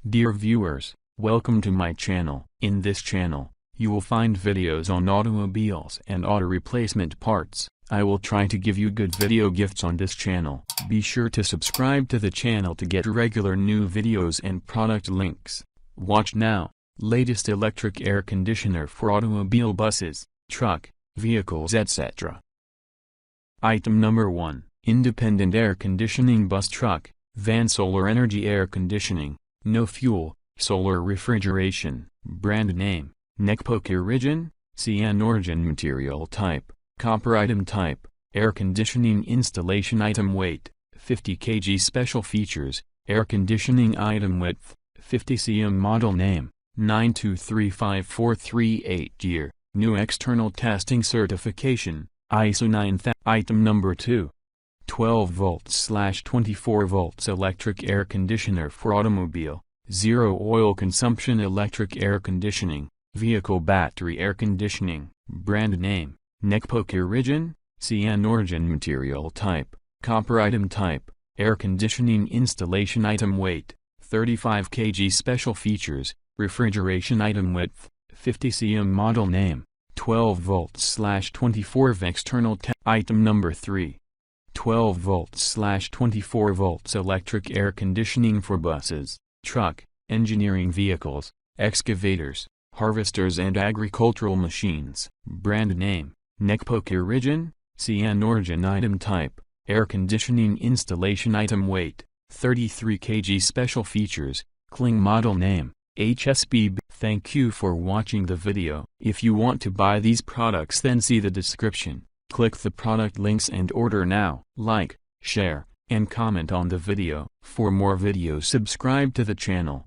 Dear viewers, welcome to my channel. In this channel, you will find videos on automobiles and auto replacement parts. I will try to give you good video gifts on this channel. Be sure to subscribe to the channel to get regular new videos and product links. Watch now. Latest electric air conditioner for automobile, buses, truck, vehicles, etc. Item number 1. Independent air conditioning bus, truck, van. Solar energy air conditioning. No fuel, solar refrigeration. Brand name, Nekpoke Origin, Cyan Origin. Material type, copper. Item type, air conditioning installation. Item weight, 50 kg. Special features, air conditioning. Item width, 50 cm. Model name, 9235438. Year, new external testing certification, ISO 9000. Item number 2. 12 volts/24 volts electric air conditioner for automobile, zero oil consumption electric air conditioning, vehicle battery air conditioning. Brand name, Nekpoke Origin, Cyan Origin. Material type, copper. Item type, air conditioning installation. Item weight, 35 kg. Special features, refrigeration. Item width, 50 cm. Model name, 12 volts/24 V. External Item number 3. 12 volts/24 volts electric air conditioning for buses, truck, engineering vehicles, excavators, harvesters and agricultural machines. Brand name, Nekpoke Origin, Cyan Origin. Item type, air conditioning installation. Item weight, 33 kg. Special features, Kling. Model name, HSB. Thank you for watching the video. If you want to buy these products, then see the description. Click the product links and order now. Like, share, and comment on the video. For more videos, subscribe to the channel.